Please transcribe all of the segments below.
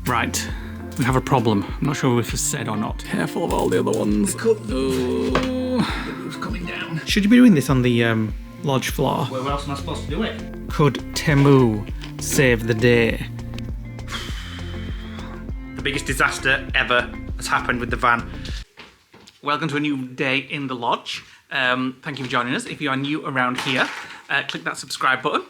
Right, we have a problem. I'm not sure if it's said or not. Careful of all the other ones. The roof's coming down. Should you be doing this on the lodge floor? Where else am I supposed to do it? Could Temu save the day? The biggest disaster ever has happened with the van. Welcome to a new day in the lodge. Thank you for joining us. If you are new around here, click that subscribe button.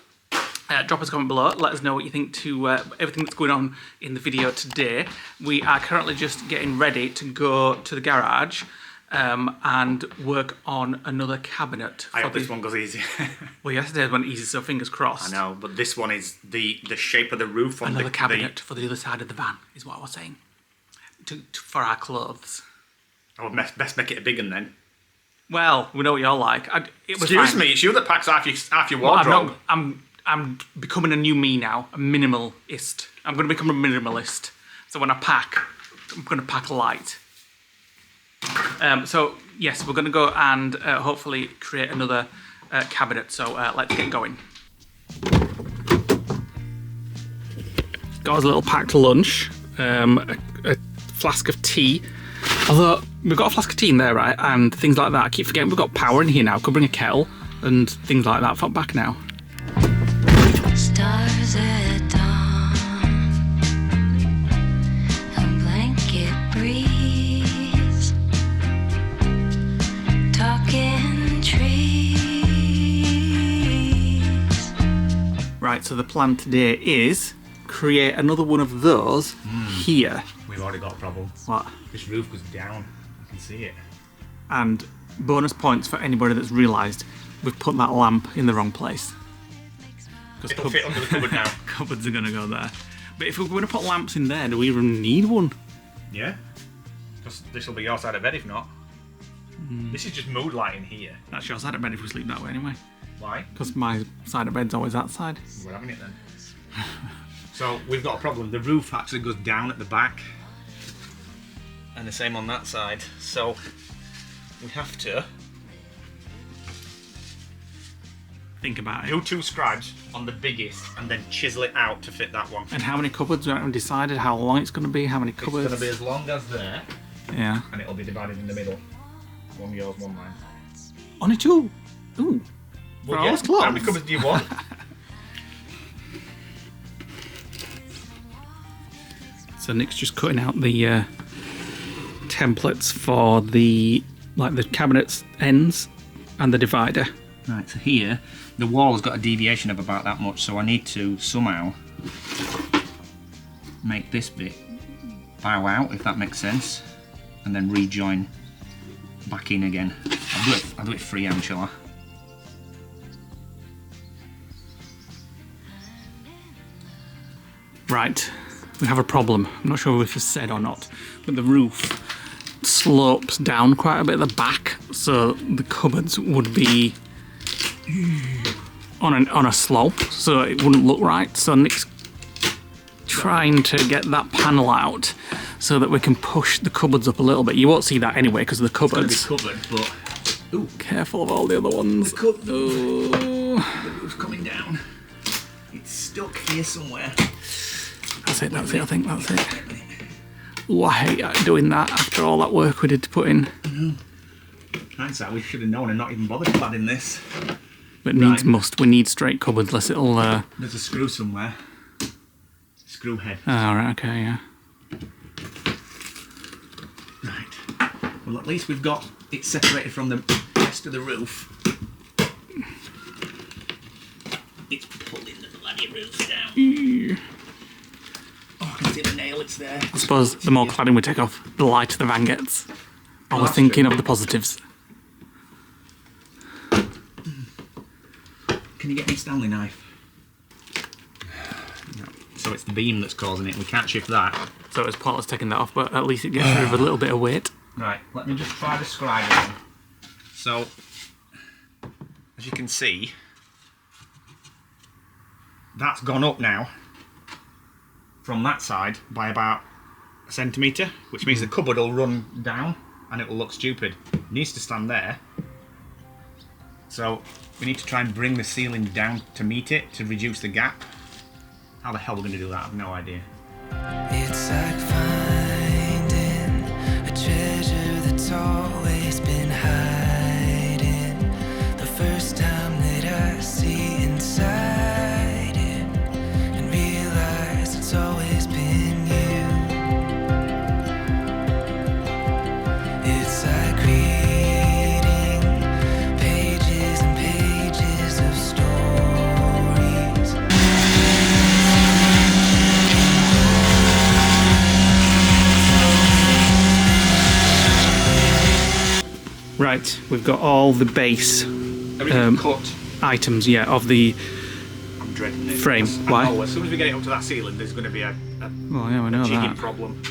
Drop us a comment below. Let us know what you think to everything that's going on in the video today. We are currently just getting ready to go to the garage and work on another cabinet. I hope this one goes easy. Well, yesterday's went easy, so fingers crossed. I know, but this one is the shape of the roof on another cabinet for the other side of the van is what I was saying. For our clothes. I would best make it a big one then. Well, we know what you're like. Excuse me, it's you that packs half your wardrobe. Well, I'm becoming a new me now, a minimalist. I'm going to become a minimalist. So when I pack, I'm going to pack light. So yes, we're going to go and hopefully create another cabinet. So let's get going. Got us a little packed lunch, a flask of tea. Although we've got a flask of tea in there, right, and things like that. I keep forgetting we've got power in here now. Could bring a kettle and things like that. Fuck back now. Stars at dawn, a blanket breeze, talking trees. Right, so the plan today is create another one of those here. We've already got a problem. What? This roof goes down. I can see it. And bonus points for anybody that's realised we've put that lamp in the wrong place. It'll fit under the cupboard now. Cupboards are going to go there. But if we're going to put lamps in there, do we even need one? Yeah. Because this will be your side of bed if not. This is just mood lighting here. That's your side of bed if we sleep that way anyway. Why? Because my side of bed's always that side. We're having it then. So we've got a problem. The roof actually goes down at the back. And the same on that side. So we have to Think about it. do 2 scribes on the biggest and then chisel it out to fit that one. And how many cupboards? We haven't decided how long it's going to be, how many cupboards. It's going to be as long as there. Yeah. And it'll be divided in the middle. One yours, one mine. Only 2? Ooh. Well, We're always close. How many cupboards do you want? So Nick's just cutting out the templates for the cabinet's ends and the divider. Right, so here, the wall has got a deviation of about that much, so I need to somehow make this bit bow out, if that makes sense, and then rejoin back in again. I'll do it freehand, shall I? Right, we have a problem. I'm not sure if it's said or not, but the roof slopes down quite a bit at the back, so the cupboards would be on a slope, so it wouldn't look right. So Nick's trying to get that panel out so that we can push the cupboards up a little bit. You won't see that anyway because of the cupboards. It's going to be covered, but... Ooh. Careful of all the other ones. The roof's coming down. It's stuck here somewhere. That's it, I think that's it. Ooh, I hate doing that after all that work we did to put in. Hindsight, we should have known and not even bothered cladding this. But needs must. We need straight cupboards, unless it'll... There's a screw somewhere. Screw head. Oh, right, okay, yeah. Right. Well, at least we've got it separated from the rest of the roof. It's pulling the bloody roof down. Oh, I can see the nail, it's there. I suppose the more cladding we take off, the lighter the van gets. I was thinking of the positives. Can you get me a Stanley knife? No. So it's the beam that's causing it. We can't shift that. So it's pointless taking that off, but at least it gets rid of a little bit of weight. Right, let me just try the scribe again. So, as you can see, that's gone up now from that side by about a centimetre, which means the cupboard will run down and it will look stupid. It needs to stand there. So we need to try and bring the ceiling down to meet it, to reduce the gap. How the hell are we going to do that? I have no idea. It's like finding a treasure that's always been hiding. The first time that I see inside it and realize it's always been you. It's like reading pages and pages of stories. Right, we've got all the base Everything cut. items, yeah, of the. I'm dreading it. Frame. because Why? I know as soon as we get it up to that ceiling, there's going to be a Well, yeah, we know jigging that. problem.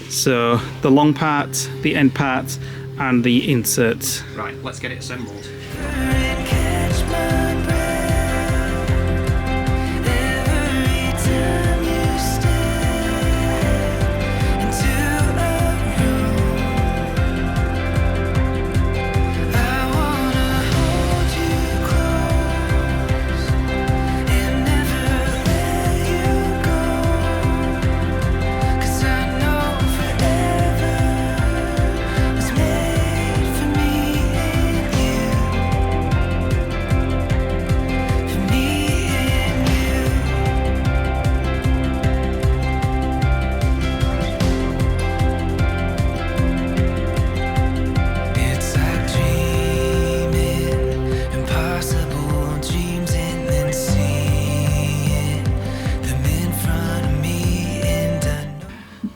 So the long part, the end part, and the inserts. Right, let's get it assembled. Catch my breath every time you step into a room. I wanna hold you close and never let you go. 'Cause I know forever was made for me and you. For me and you. It's like dreaming impossible dreams and then seeing them in front of me, and I know.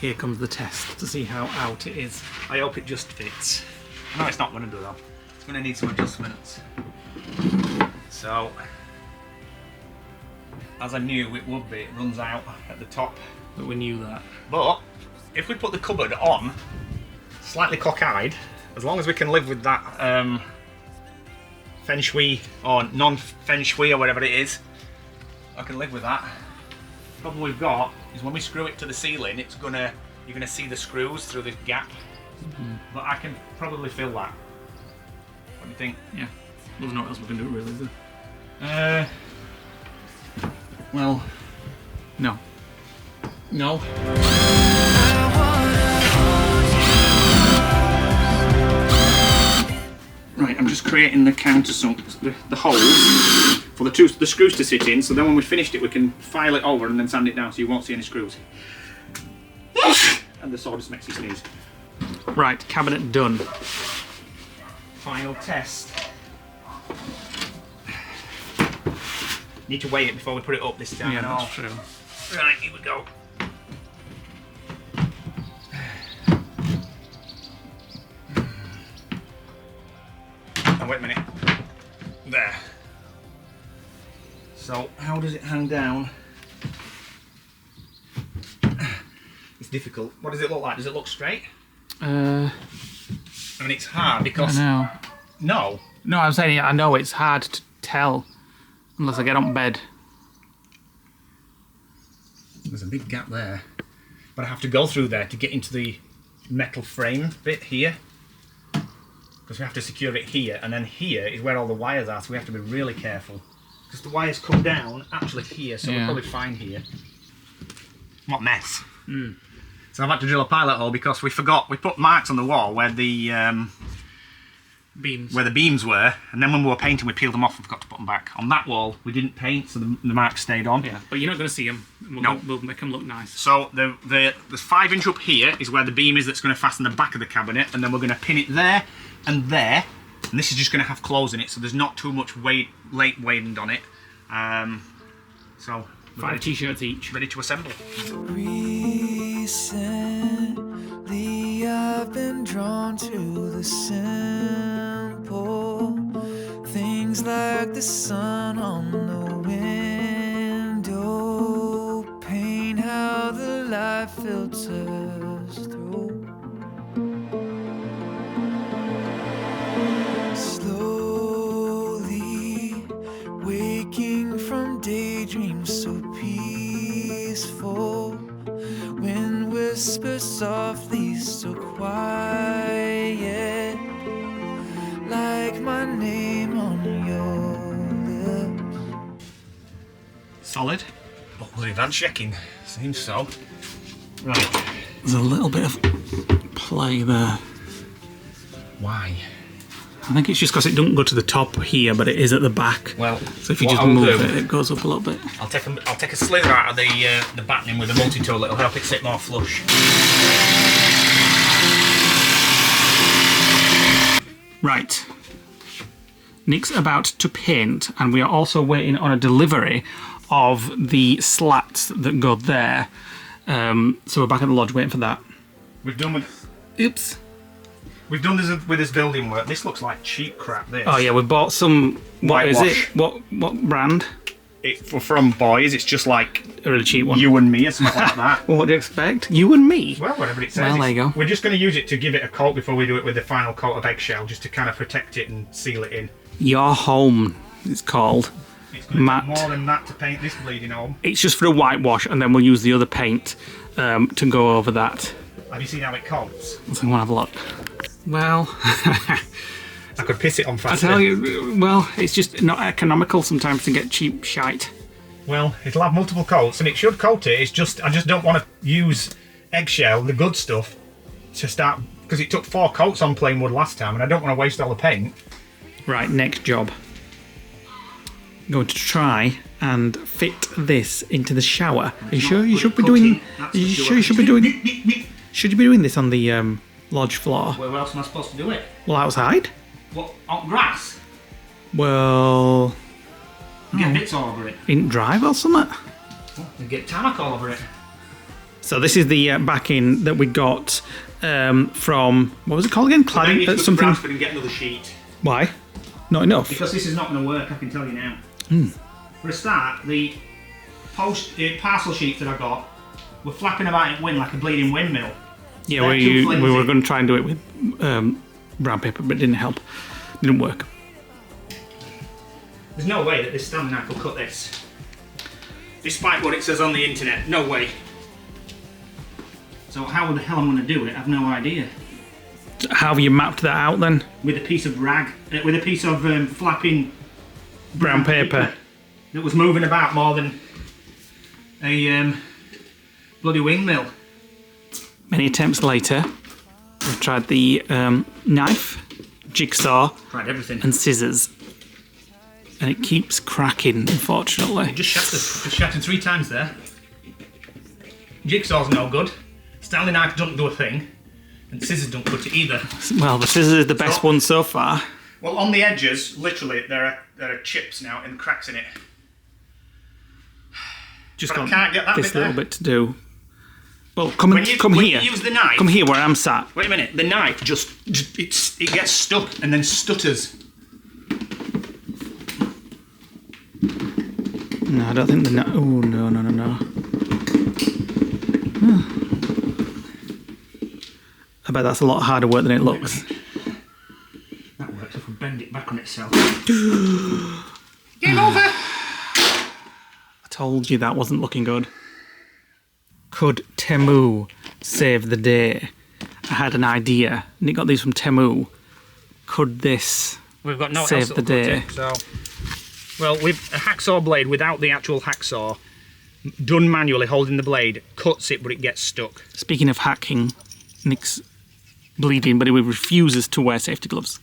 Here comes the test to see how out it is. I hope it just fits. No, it's not going to do though. It's going to need some adjustments. So, as I knew it would be, it runs out at the top. But we knew that. But if we put the cupboard on, slightly cockeyed, as long as we can live with that feng shui or non-feng shui or whatever it is, I can live with that. The problem we've got is when we screw it to the ceiling, you're gonna see the screws through this gap. But I can probably fill that. What do you think? Yeah. There's no else we can do, really, is there? Well, No. no. Right, I'm just creating the countersunks, the holes for the screws to sit in. So then when we finished it, we can file it over and then sand it down, so you won't see any screws. And the saw just makes you sneeze. Right, cabinet done. Final test. Need to weigh it before we put it up this time. Yeah, and all. that's true. Right, here we go. Oh, wait a minute. There. So, how does it hang down? It's difficult. What does it look like? Does it look straight? I mean, it's hard I because... know. No. No, I'm saying I know it's hard to tell unless I get on bed. There's a big gap there. But I have to go through there to get into the metal frame bit here. Because we have to secure it here, and then here is where all the wires are, so we have to be really careful. Because the wires come down actually here, so we're Yeah. probably fine here. What mess. So I've had to drill a pilot hole because we put marks on the wall where the Beams. beams were, and then when we were painting we peeled them off and forgot to put them back. On that wall we didn't paint, so the marks stayed on. Yeah, but you're not going to see them. No. We'll make them look nice. So the 5-inch up here is where the beam is that's going to fasten the back of the cabinet, and then we're going to pin it there and there, and this is just going to have claws in it, so there's not too much late weighted on it. So we're 5 t-shirts each. ready to assemble. Recently, I've been drawn to the simple things like the sun on the window pane, how the light filters through. Slowly waking from daydreams so peaceful, wind whispers softly so quiet, like my name on your lips. Solid. But we're advanced checking. Seems so. Right. There's a little bit of play there. Why? I think it's just because it doesn't go to the top here, but it is at the back. Well, So if you what just I'll move do- it, it goes up a little bit. I'll take a slither out of the battening with a multi-tool. It'll help it sit more flush. Right. Nick's about to paint, and we are also waiting on a delivery of the slats that go there. So we're back at the lodge waiting for that. We've done with Oops. We've done this with this building work. This looks like cheap crap. This. Oh yeah, we bought some. What is Whitewash. it? What brand? From Boys, it's just like A really cheap one. you and me or something like that. Well, what do you expect? You and me. Well, whatever it says. Well, there you go. We're just going to use it to give it a coat before we do it with the final coat of eggshell, just to kind of protect it and seal it in. Your home. It's called. It's going to Matte. take more than that to paint this bleeding home. It's just for a whitewash, and then we'll use the other paint to go over that. Have you seen how it coats? So we'll have a look. Well, I could piss it on I faster. tell you, well, it's just not economical sometimes to get cheap shite. Well, it'll have multiple coats, and it should coat it. It's just I just don't want to use eggshell, the good stuff, to start because it took 4 coats on plain wood last time, and I don't want to waste all the paint. Right, next job. Going to try and fit this into the shower. Are you sure you should be doing? Are you sure you should be doing? Should you be doing this on the lodge floor? Where else am I supposed to do it? Well, outside. What, on grass? Well, Get bits all over it. in drive or something. And get tarmac all over it. So this is the backing that we got from what was it called again? Cladding. Something. and get another sheet. Why? Not enough. Because this is not going to work, I can tell you now. For a start, the parcel sheets that I got were flapping about in wind like a bleeding windmill. Yeah, They're too we flimsy. were going to try and do it with brown paper, but it didn't help. Didn't work. There's no way that this standing knife will cut this. Despite what it says on the internet, no way. So how the hell I'm going to do it, I've no idea. How have you mapped that out then? With a piece of rag, with a piece of flapping Brown paper. that was moving about more than a bloody windmill. Many attempts later, we've tried the knife, jigsaw, Tried everything. and scissors. And it keeps cracking, unfortunately. It just shattered 3 times there. Jigsaw's no good. Stanley knife doesn't do a thing. And scissors don't cut it either. Well, the scissors is the best one so far. Well, on the edges, literally, there are chips now and cracks in it. Just But I got can't get that this bit little there. bit to do. Well, come When here. you use the knife. Come here where I'm sat. Wait a minute. The knife it gets stuck and then stutters. No, I don't think the knife. Oh, no. I bet that's a lot harder work than it looks. That works if we bend it back on itself. Game over. I told you that wasn't looking good. Could Temu save the day? I had an idea. Nick got these from Temu. Could this We've got no save else the that'll cut day? it, so. Well, with a hacksaw blade without the actual hacksaw, done manually, holding the blade, cuts it, but it gets stuck. Speaking of hacking, Nick's bleeding, but he refuses to wear safety gloves.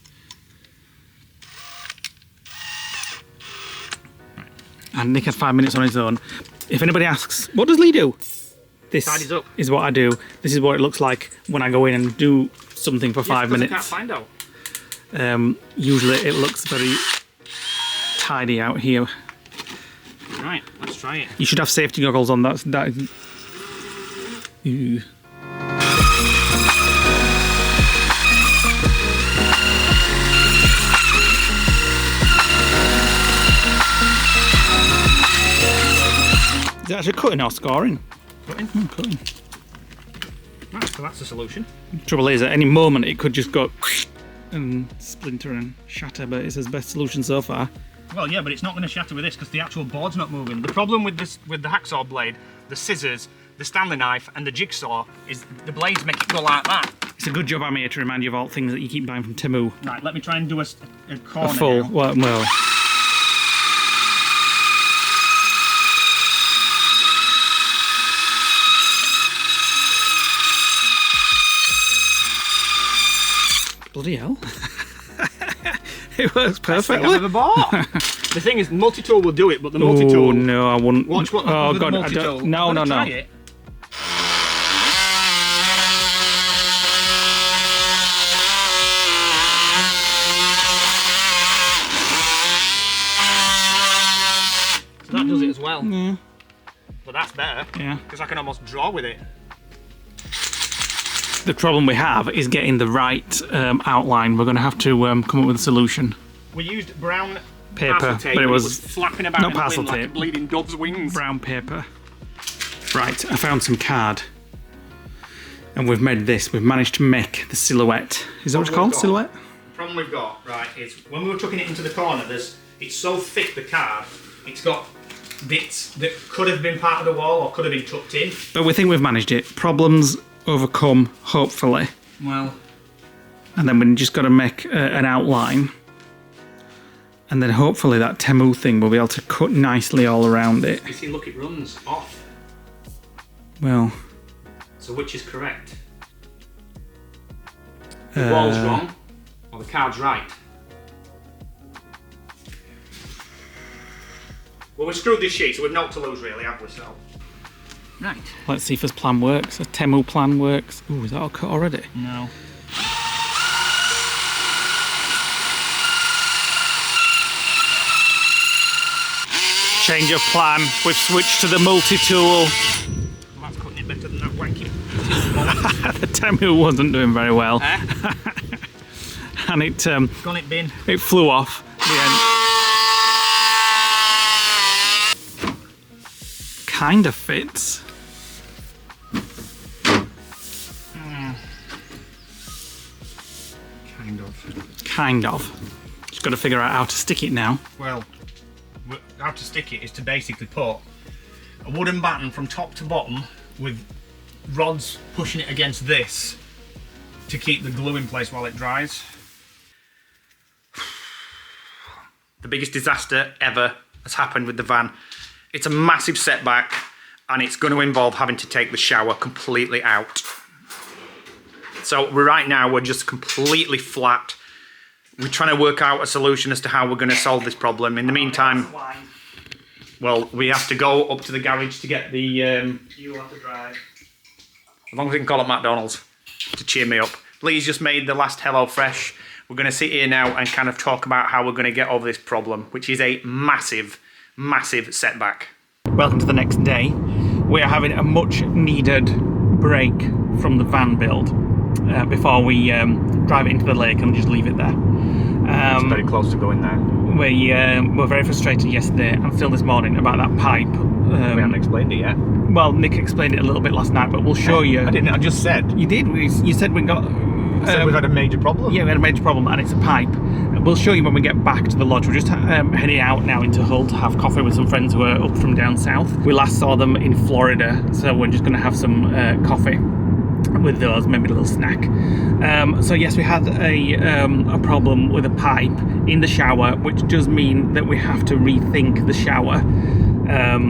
And Nick had 5 minutes on his own. If anybody asks, what does Leigh do? This Tidies up. is what I do. This is what it looks like when I go in and do something for 5 minutes. I can't find out. Usually it looks very tidy out here. Right, let's try it. You should have safety goggles on. That Ew. Is it actually cutting or scoring? Cutting. Cutting. That's the solution. Trouble is, at any moment it could just go and splinter and shatter, but it's his best solution so far. Well, yeah, but it's not going to shatter with this because the actual board's not moving. The problem with this, with the hacksaw blade, the scissors, the Stanley knife, and the jigsaw is the blades make it go like that. It's a good job I'm here to remind you of all things that you keep buying from Temu. Right, let me try and do a corner A full, now. well. Bloody hell. It works Best thing I've perfectly. ever bought. The thing is, multi-tool will do it, but the Oh multi-tool... no, I wouldn't. Watch what Oh happens with god, the I multi-tool. don't. No, I'm no, gonna no. try it. So that does it as well. Yeah. But that's better, Yeah. because I can almost draw with it. The problem we have is getting the right outline. We're going to have to come up with a solution. We used brown Paper, parcel tape, but it and was flapping about not in the parcel wind like a tape. bleeding dove's wings. Brown paper. Right, I found some card. And we've made this. We've managed to make the silhouette. Is that what it's called? Silhouette? The problem we've got, right, is when we were tucking it into the corner, it's so thick, the card, it's got bits that could have been part of the wall or could have been tucked in. But we think we've managed it. Problems overcome, hopefully. Well, And then we just got to make an outline. And then hopefully that Temu thing will be able to cut nicely all around it. you see, look, it runs off. Well, So which is correct? The wall's wrong, or the card's right? Well, we screwed this sheet, so we've not to lose really, have we, so? Right. let's see if this plan works. A Temu plan works. Ooh, is that all cut already? No. Change of plan. We've switched to the multi-tool. That's cutting it better than that wanky. The Temu wasn't doing very well. And it Gone it bin. it flew off at the end. Kind of fits. Kind of. Kind of. Just got to figure out how to stick it now. Well, how to stick it is to basically put a wooden batten from top to bottom with rods pushing it against this to keep the glue in place while it dries. The biggest disaster ever has happened with the van. It's a massive setback and it's going to involve having to take the shower completely out. So right now we're just completely flat. We're trying to work out a solution as to how we're going to solve this problem. In the meantime, well, we have to go up to the garage to get the... You have to drive. As long as we can call it McDonald's to cheer me up. Lee's just made the last HelloFresh. We're going to sit here now and kind of talk about how we're going to get over this problem, which is a massive, massive setback. Welcome to the next day. We are having a much needed break from the van build before we drive it into the lake and just leave it there. It's very close to going there. We were very frustrated yesterday and still this morning about that pipe. We haven't explained it yet. Well, Nick explained it a little bit last night, but we'll show you. I didn't, I just said. You did. You said we got. We've had a major problem. Yeah, we had a major problem, and it's a pipe. We'll show you when we get back to the lodge. We're just heading out now into Hull to have coffee with some friends who are up from down south. We last saw them in Florida, so we're just going to have some coffee with those, maybe a little snack. So yes, we had a problem with a pipe in the shower, which does mean that we have to rethink the shower.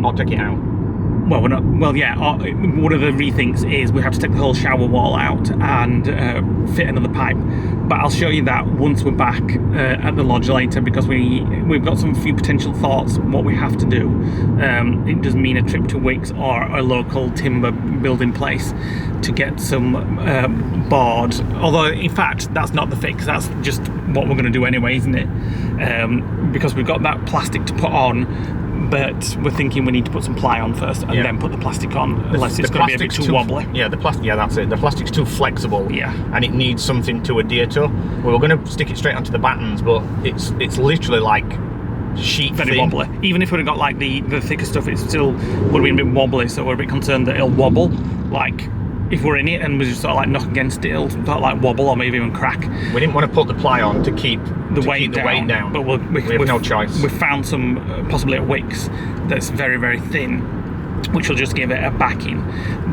Or take it out. Well, we're not. Well, yeah. One of the rethinks is we have to take the whole shower wall out and fit another pipe. But I'll show you that once we're back at the lodge later, because we've got some few potential thoughts what we have to do. It does mean a trip to Wicks or a local timber building place to get some board. Although, in fact, that's not the fix. That's just what we're going to do anyway, isn't it? Because we've got that plastic to put on. But we're thinking we need to put some ply on first and then put the plastic on, unless it's going to be a bit too wobbly. Yeah, the plastic. Yeah, that's it. The plastic's too flexible. Yeah. And it needs something to adhere to. We were going to stick it straight onto the battens, but it's literally like sheet Very thin. wobbly. Even if we'd have got like the thicker stuff, it still would have been a bit wobbly. So we're a bit concerned that it'll wobble. Like if we're in it and we just sort of like knock against it, it'll sort of like wobble or maybe even crack. We didn't want to put the ply on to keep the weight down. But we have no choice. We've found some possibly at Wicks that's very, very thin, which will just give it a backing.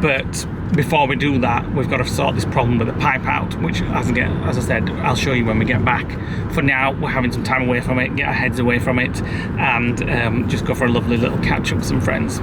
But before we do that, we've got to sort this problem with the pipe out, which, as I said, I'll show you when we get back. For now, we're having some time away from it, get our heads away from it, and just go for a lovely little catch up with some friends.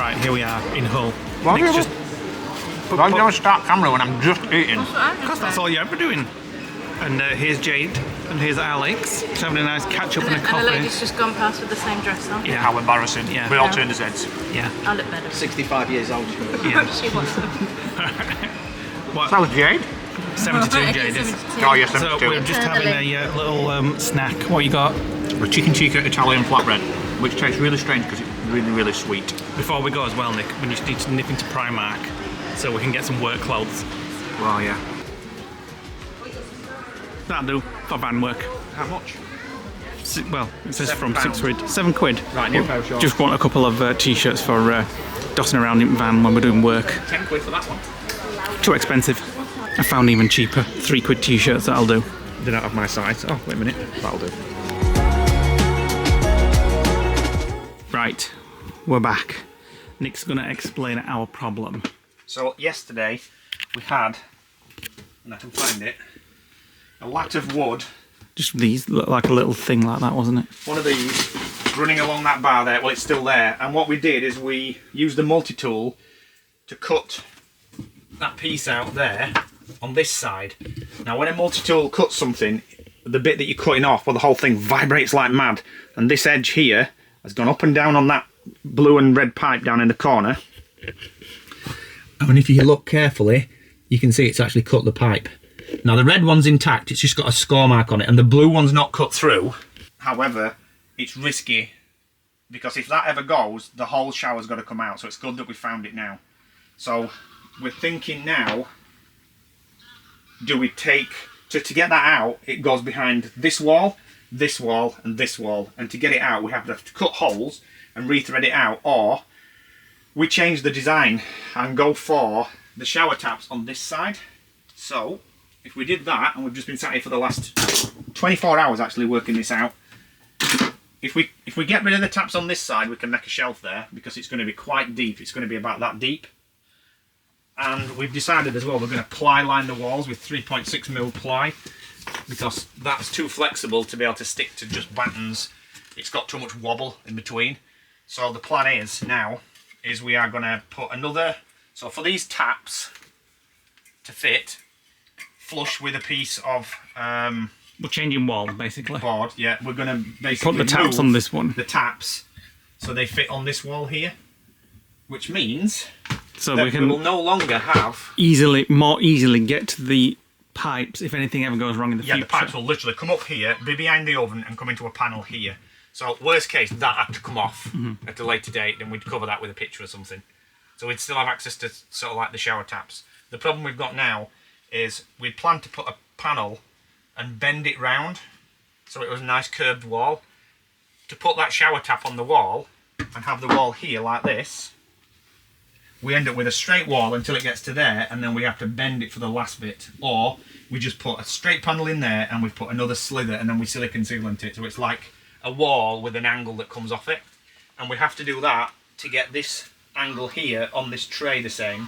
Right, here we are in Hull. Why Nick's do just... Why don't start camera when I'm just eating? Because that's all you're ever doing. And here's Jade, and here's Alex. Just having a nice catch up and a And the coffee. lady's just gone past with the same dress on. Yeah. How embarrassing. Yeah. We all Yeah. turned his heads. Yeah. I look better. 65 years old. Yeah. She wasn't. What? That was Jade? 72 Jade is. Oh, yes, So we're just having a little snack. What you got? A chicken tikka Italian flatbread, which tastes really strange because it's really, really sweet. Before we go as well, Nick, we just need to nip into Primark so we can get some work clothes. Well, yeah. That'll do for van work. How much? Well, it says £7. from £6. £7. Right, new pair of shorts. Just want a couple of t-shirts for dossing around in van when we're doing work. £10 for that one. Too expensive. I found even cheaper. £3 t-shirts, that'll do. They don't have my size. Oh, wait a minute. That'll do. Right, we're back. Nick's gonna explain our problem. So, yesterday we had, and I can find it, a lat of wood. Just these look like a little thing like that, wasn't it? One of these running along that bar there. Well, it's still there. And what we did is we used the multi-tool to cut that piece out there on this side. Now, when a multi-tool cuts something, the bit that you're cutting off, well, the whole thing vibrates like mad. And this edge here has gone up and down on that blue and red pipe down in the corner. And if you look carefully, you can see it's actually cut the pipe. Now, the red one's intact, it's just got a score mark on it, and the blue one's not cut through. However, it's risky, because if that ever goes, the whole shower's got to come out, so it's good that we found it now. So, we're thinking now, do we take, to get that out, it goes behind this wall, and this wall, and to get it out, we have to cut holes and rethread it out, or we change the design and go for the shower taps on this side. So, if we did that, and we've just been sat here for the last 24 hours actually working this out, if we get rid of the taps on this side, we can make a shelf there, because it's going to be quite deep. It's going to be about that deep. And we've decided as well we're going to ply line the walls with 3.6mm ply, because that's too flexible to be able to stick to just battens. It's got too much wobble in between. So the plan is now is we are going to put another, so for these taps to fit flush with a piece of We're changing wall, basically. board, yeah, we're going to basically Put the taps move on this one. the taps so they fit on this wall here, which means So that we can will no longer have more easily get to the pipes if anything ever goes wrong in the future. the pipes will literally come up here, be behind the oven, and come into a panel here. So worst case, that had to come off at a later date, then we'd cover that with a picture or something. So we'd still have access to sort of like the shower taps. The problem we've got now is we'd planned to put a panel and bend it round so it was a nice curved wall. To put that shower tap on the wall and have the wall here like this, we end up with a straight wall until it gets to there, and then we have to bend it for the last bit. Or we just put a straight panel in there and we put another slither and then we silicone sealant it, so it's like a wall with an angle that comes off it. And we have to do that to get this angle here on this tray the same,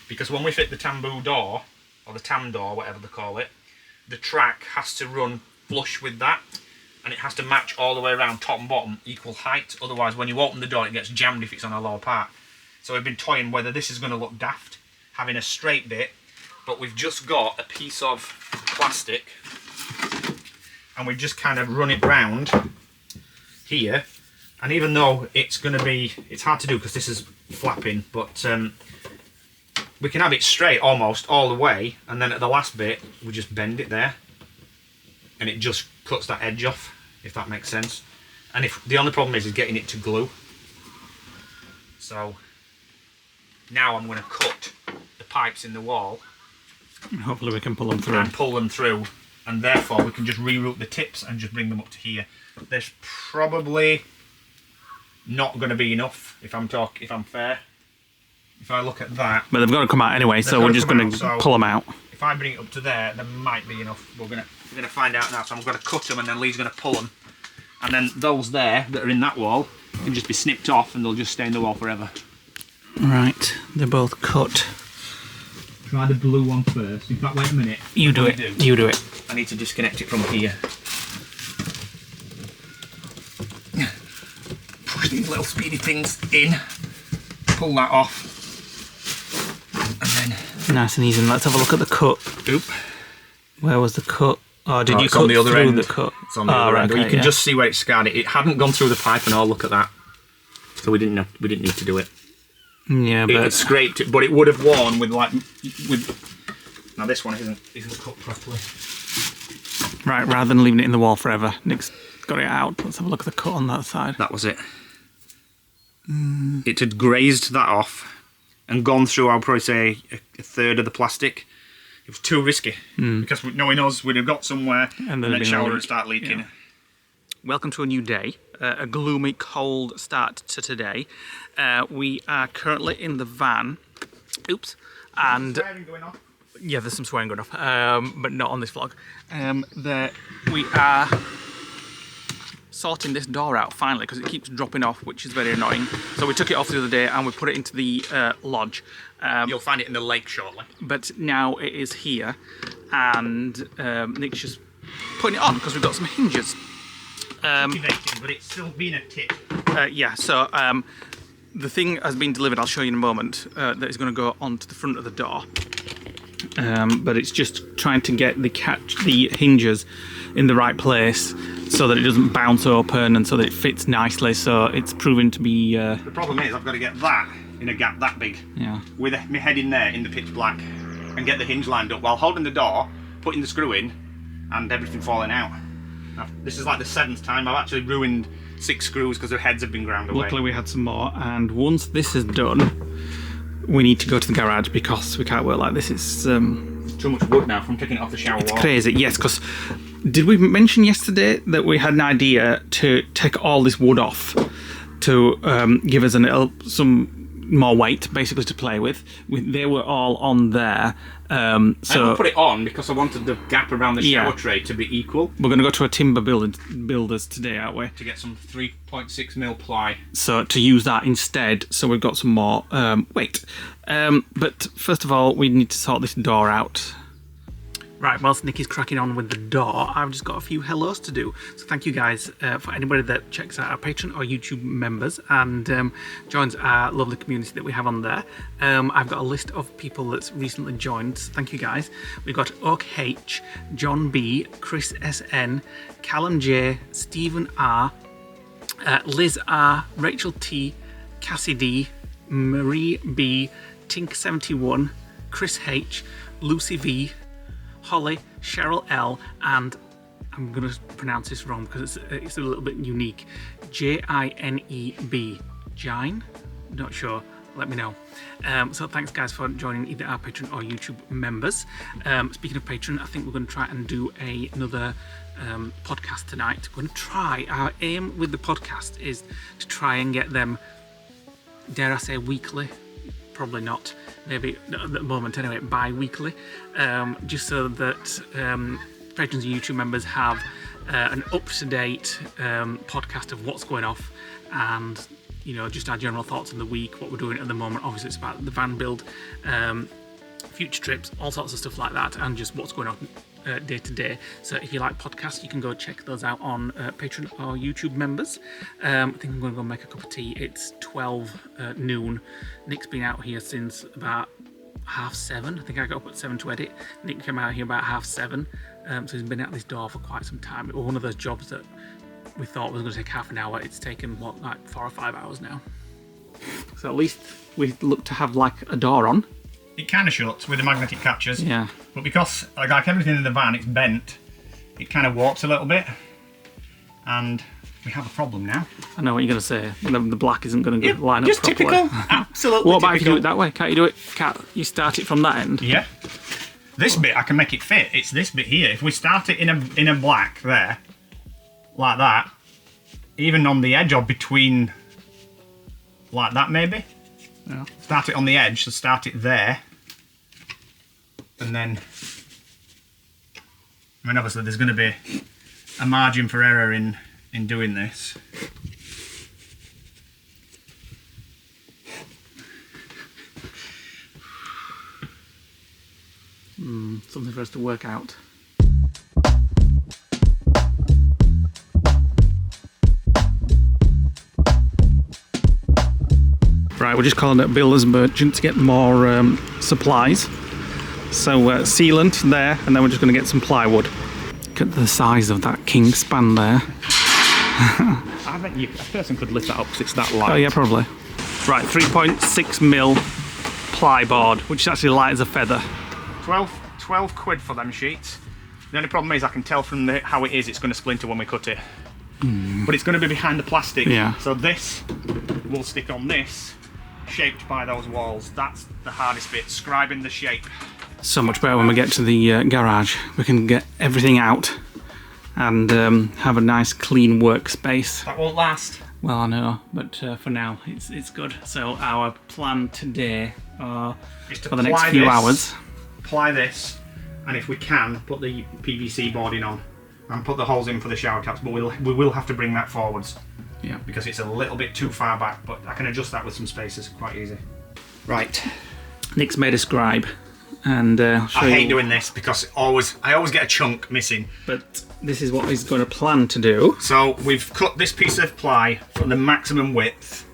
because when we fit the tambour door, or the tam door, whatever they call it, the track has to run flush with that, and it has to match all the way around, top and bottom, equal height. Otherwise, when you open the door, it gets jammed if it's on a lower part. So we've been toying whether this is going to look daft, having a straight bit, but we've just got a piece of plastic, and we've just kind of run it round here. And even though it's going to be, it's hard to do because this is flapping, but we can have it straight almost all the way, and then at the last bit we just bend it there, and it just cuts that edge off, if that makes sense. And if the only problem is getting it to glue. So now I'm going to cut the pipes in the wall Hopefully we can pull them through. and pull them through, and therefore we can just reroute the tips and just bring them up to here. There's probably not going to be enough, if I'm fair. If I look at that, But they've got to come out anyway, so got we're to just come going out, to so- pull them out. if I bring it up to there might be enough. We're gonna find out now. So I'm gonna cut them, and then Lee's gonna pull them, and then those there that are in that wall can just be snipped off, and they'll just stay in the wall forever. Right, they're both cut. Try the blue one first. In fact, wait a minute. You do it. You do it. I need to disconnect it from here. Push these little speedy things in. pull that off. And then... Nice and easy. And let's have a look at the cut. Oop. Where was the cut? Oh, did you it's cut on the other through end. the cut? It's on the other end. Okay, You can just see where it scarred it. It hadn't gone through the pipe and all, look at that. So we didn't need to do it. Yeah, It but had scraped it, but it would have worn with... Now this one isn't cut properly. right, rather than leaving it in the wall forever, Nick's got it out. Let's have a look at the cut on that side. That was it. It had grazed that off and gone through, I'll probably say, a third of the plastic. It was too risky because knowing us, we'd have got somewhere and there'd then been a shower leak. and start leaking. Yeah. Welcome to a new day, a gloomy, cold start to today. We are currently in the van. Oops. And Going off. yeah, there's some swearing going off, but not on this vlog. We are sorting this door out finally because it keeps dropping off, which is very annoying. So we took it off the other day and we put it into the lodge. You'll find it in the lake shortly. But now it is here, and Nick's just putting it on because we've got some hinges. But it's still been a tip. Yeah, so the thing has been delivered, I'll show you in a moment, that is going to go onto the front of the door. But it's just trying to get the hinges in the right place so that it doesn't bounce open and so that it fits nicely. So it's proven to be... The problem is I've got to get that in a gap that big. Yeah. With my head in there in the pitch black and get the hinge lined up while holding the door, putting the screw in and everything falling out. Now, this is like the 7th time I've actually ruined 6 screws because their heads have been ground away. Luckily we had some more, and once this is done, we need to go to the garage because we can't work like this. It's too much wood now from taking it off the shower wall. crazy. Yes, because did we mention yesterday that we had an idea to take all this wood off to give us some more weight, basically, to play with? They were all on there. I So put it on because I wanted the gap around the shower tray to be equal. we're going to go to a timber builders today, aren't we? To get some 3.6mm ply. So to use that instead, so we've got some more weight. But first of all, we need to sort this door out. Right, whilst Nicky's cracking on with the door, I've just got a few hellos to do. So thank you guys for anybody that checks out our Patreon or YouTube members and joins our lovely community that we have on there. I've got a list of people that's recently joined, so thank you guys. We've got Oak H, John B, Chris SN, Callum J, Stephen R, Liz R, Rachel T, Cassie D, Marie B, Tink71, Chris H, Lucy V, Holly, Cheryl L, and I'm going to pronounce this wrong because it's a little bit unique. Jineb. Jine? Not sure. Let me know. So thanks guys for joining either our Patreon or YouTube members. Speaking of Patreon, I think we're going to try and do another podcast tonight. We're going to try. Our aim with the podcast is to try and get them, dare I say, weekly. Probably not, maybe at the moment anyway, bi-weekly, just so that patrons and YouTube members have an up-to-date podcast of what's going off and, you know, just our general thoughts on the week, what we're doing at the moment. Obviously it's about the van build, future trips, all sorts of stuff like that, and just what's going on day to day. So if you like podcasts, you can go check those out on Patreon or YouTube members. I think I'm going to go make a cup of tea. It's 12 noon. Nick's been out here since about 7:30. I think I got up at 7 to edit. Nick came out here about 7:30. So he's been at this door for quite some time. It was one of those jobs that we thought was going to take half an hour. It's taken like 4 or 5 hours now. So at least we look to have like a door on. It kind of shuts with the magnetic catches. Yeah. But because, like everything in the van, it's bent, it kind of warps a little bit. And we have a problem now. I know what you're going to say. The black isn't going to line up just properly. typical. Absolutely What about if you typical. do it that way? Can't you do it? Can't you start it from that end? Yeah. This bit, I can make it fit. It's this bit here. If we start it in a black there, like that, even on the edge or between, like that maybe. Yeah. Start it on the edge, so start it there. And then, I mean, obviously there's going to be a margin for error in doing this. Something for us to work out. Right, we're just calling it Builder's Merchant to get more supplies. So sealant there, and then we're just going to get some plywood. Look at the size of that king span there. I bet a person could lift that up because it's that light. Oh yeah, probably. Right, 3.6mm plyboard, which is actually light as a feather. 12 quid for them sheets. The only problem is I can tell from how it is, it's going to splinter when we cut it. But it's going to be behind the plastic. Yeah. So this will stick on this, shaped by those walls. That's the hardest bit, scribing the shape. So much better when we get to the garage. We can get everything out and have a nice clean workspace. That won't last. Well, I know, but for now it's good. So our plan today Is to for the next few hours. Ply this, and if we can, put the PVC boarding on and put the holes in for the shower caps, but we will have to bring that forwards. Yeah. Because it's a little bit too far back, but I can adjust that with some spacers quite easy. Right. Nick's made a scribe, and I hate doing this because I always get a chunk missing. But this is what he's going to plan to do. So we've cut this piece of ply from the maximum width,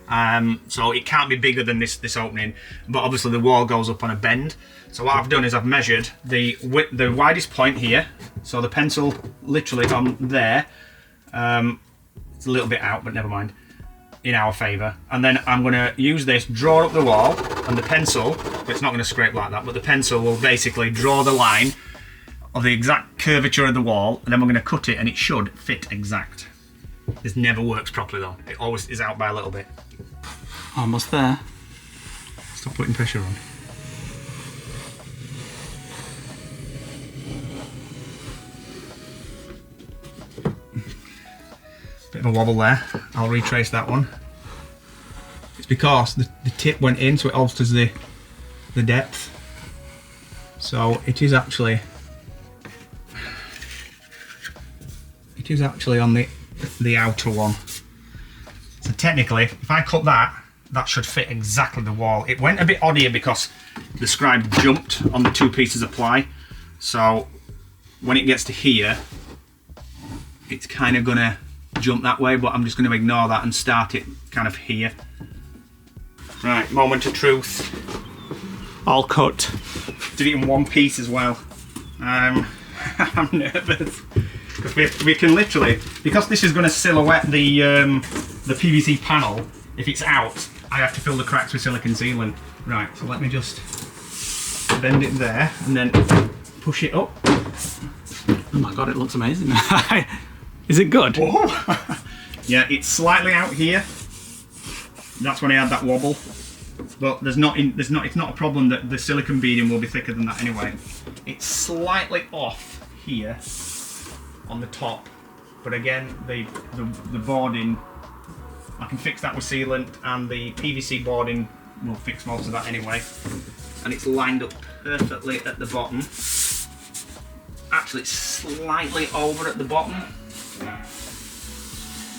so it can't be bigger than this opening. But obviously the wall goes up on a bend. So what I've done is I've measured the widest point here. So the pencil literally on there. It's a little bit out, but never mind. In our favour. And then I'm going to use this, draw up the wall, and the pencil, it's not going to scrape like that, but the pencil will basically draw the line of the exact curvature of the wall, and then we're going to cut it, and it should fit exact. This never works properly though. It always is out by a little bit. Almost there. Stop putting pressure on. Bit of a wobble there. I'll retrace that one. It's because the tip went in, so it alters the depth. So it is actually on the outer one. So technically, if I cut that, that should fit exactly the wall. It went a bit odd here because the scribe jumped on the two pieces of ply. So when it gets to here, it's kind of gonna jump that way, but I'm just going to ignore that and start it kind of here. Right, moment of truth. All cut. Did it in one piece as well. I'm nervous because we can literally, because this is going to silhouette the PVC panel. If it's out, I have to fill the cracks with silicone sealant. Right, so let me just bend it there and then push it up. Oh my god, it looks amazing. Is it good? Whoa. Yeah, it's slightly out here. That's when I had that wobble. But it's not a problem that the silicone beading will be thicker than that anyway. It's slightly off here on the top. But again, the boarding, I can fix that with sealant, and the PVC boarding will fix most of that anyway. And it's lined up perfectly at the bottom. Actually, it's slightly over at the bottom.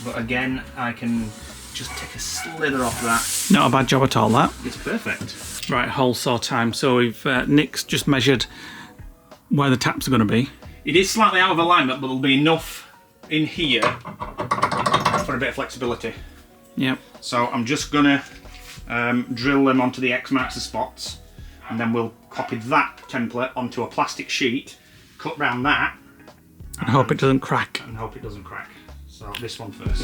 But again, I can just take a slither off that. Not a bad job at all, that. It's perfect. Right, hole saw time. So we've Nick's just measured where the taps are going to be. It is slightly out of alignment, but there'll be enough in here for a bit of flexibility. Yep. So I'm just gonna drill them onto the X marks the spots, and then we'll copy that template onto a plastic sheet, cut round that, And hope it doesn't crack. and hope it doesn't crack. So this one first.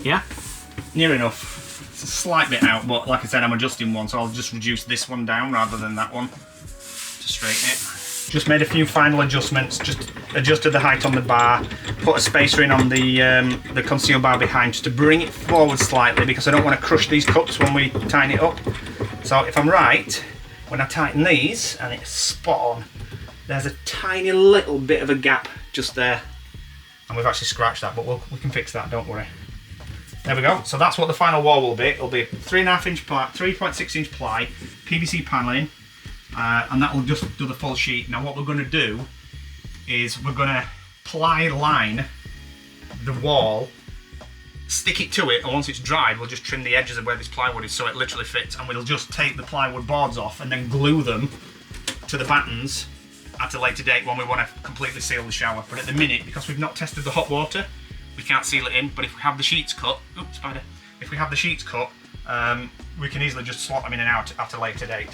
Yeah? Near enough. It's a slight bit out, but like I said, I'm adjusting one, so I'll just reduce this one down rather than that one to straighten it. Just made a few final adjustments, just adjusted the height on the bar, put a spacer in on the conceal bar behind just to bring it forward slightly because I don't want to crush these cups when we tighten it up. So if I'm right, when I tighten these, and it's spot on, there's a tiny little bit of a gap just there. And we've actually scratched that, but we can fix that, don't worry. There we go. So that's what the final wall will be. It'll be 3.5 inch ply, 3.6 inch ply, PVC paneling, and that will just do the full sheet. Now what we're going to do is we're going to ply line the wall stick it to it, and once it's dried, we'll just trim the edges of where this plywood is so it literally fits, and we'll just take the plywood boards off and then glue them to the battens at a later date when we want to completely seal the shower. But at the minute, because we've not tested the hot water, we can't seal it in. But if we have the sheets cut, oops, spider. If we have the sheets cut, we can easily just slot them in and out at a later date.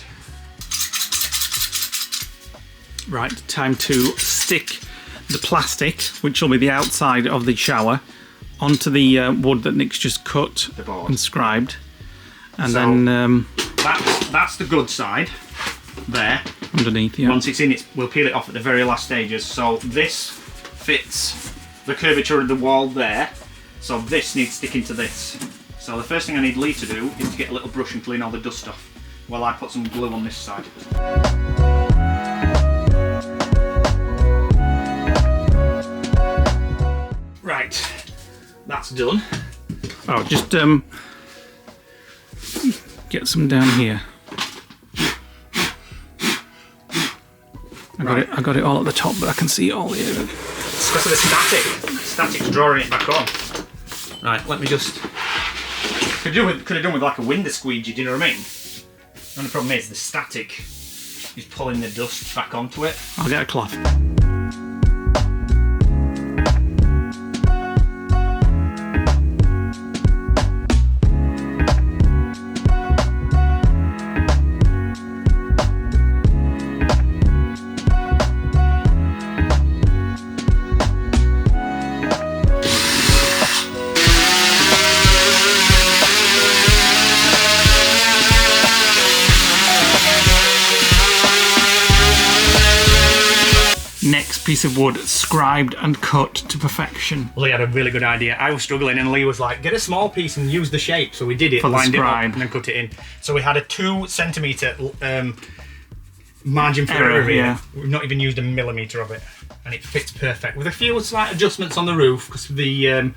Right, time to stick the plastic, which will be the outside of the shower, onto the wood that Nick's just cut The board. and scribed. And So- then That's the good side there. underneath, yeah. Once it's in, we'll peel it off at the very last stages. So this fits the curvature of the wall there. So this needs sticking to this. So the first thing I need Leigh to do is to get a little brush and clean all the dust off while I put some glue on this side. Right, that's done. Oh, just get some down here. I got it all at the top, but I can see it all here. It's because of the static. Static's drawing it back on. Right, let me just... Could have done with like a window squeegee, do you know what I mean? The only problem is the static is pulling the dust back onto it. I'll get a cloth. Next piece of wood, scribed and cut to perfection. Leigh had a really good idea. I was struggling and Leigh was like, get a small piece and use the shape. So we did it, For the lined it up scribe. and then cut it in. So we had a 2 centimetre margin for Error, error here. yeah. We've not even used a millimetre of it. And it fits perfect. With a few slight adjustments on the roof, because the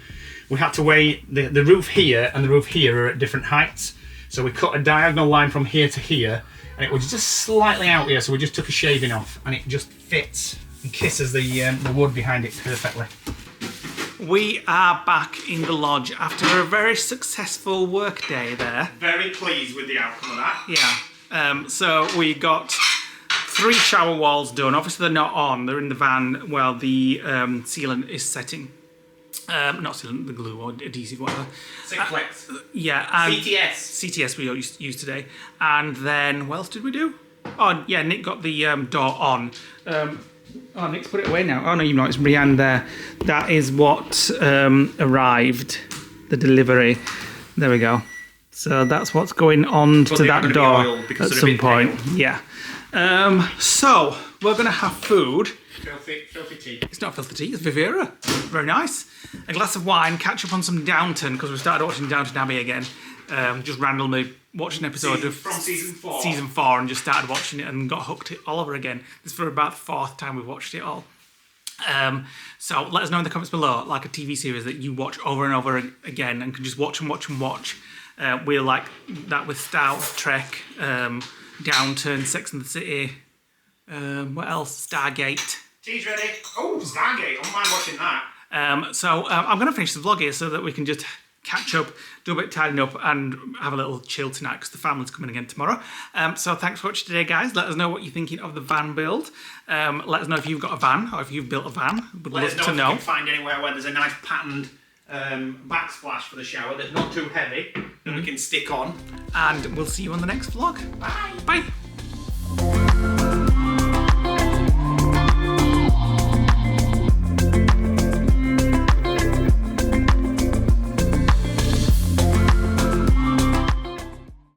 we had to weigh the roof here and the roof here are at different heights. So we cut a diagonal line from here to here, and it was just slightly out here, so we just took a shaving off, and it just fits and kisses the wood behind it perfectly. We are back in the lodge after a very successful work day there. Very pleased with the outcome of that. Yeah. So we got 3 shower walls done. Obviously they're not on. They're in the van while the sealant is setting. Not sealant, the glue or adhesive, whatever. Simplex. Yeah. And CTS. CTS we used today. And then what else did we do? Oh yeah, Nick got the door on. Oh, Nick's put it away now. Oh no, you've not. It's behind there. That is what arrived. The delivery. There we go. So that's what's going on to they're that gonna be door oiled because at they're a some bit point. Yeah. So we're gonna have food. Filthy tea. It's not filthy tea. It's Vivera. Very nice. A glass of wine. Catch up on some Downton because we started watching Downton Abbey again. Just randomly watched an episode From season 4. Season 4 and just started watching it and got hooked all over again. This is for about the 4th time we've watched it all. So let us know in the comments below, like a TV series that you watch over and over again and can just watch and watch and watch. We're like that with Star Trek, Downton, Sex and the City. What else? Stargate. Tea's ready. Oh, Stargate. I don't mind watching that. So I'm going to finish the vlog here so that we can just catch up, do a bit of tidying up and have a little chill tonight because the family's coming again tomorrow. So thanks for watching today, guys. Let us know what you're thinking of the van build. Let us know if you've got a van or if you've built a van. Would Let love us know to if know. you can find anywhere where there's a nice patterned backsplash for the shower that's not too heavy that we can stick on. And we'll see you on the next vlog. Bye. Bye.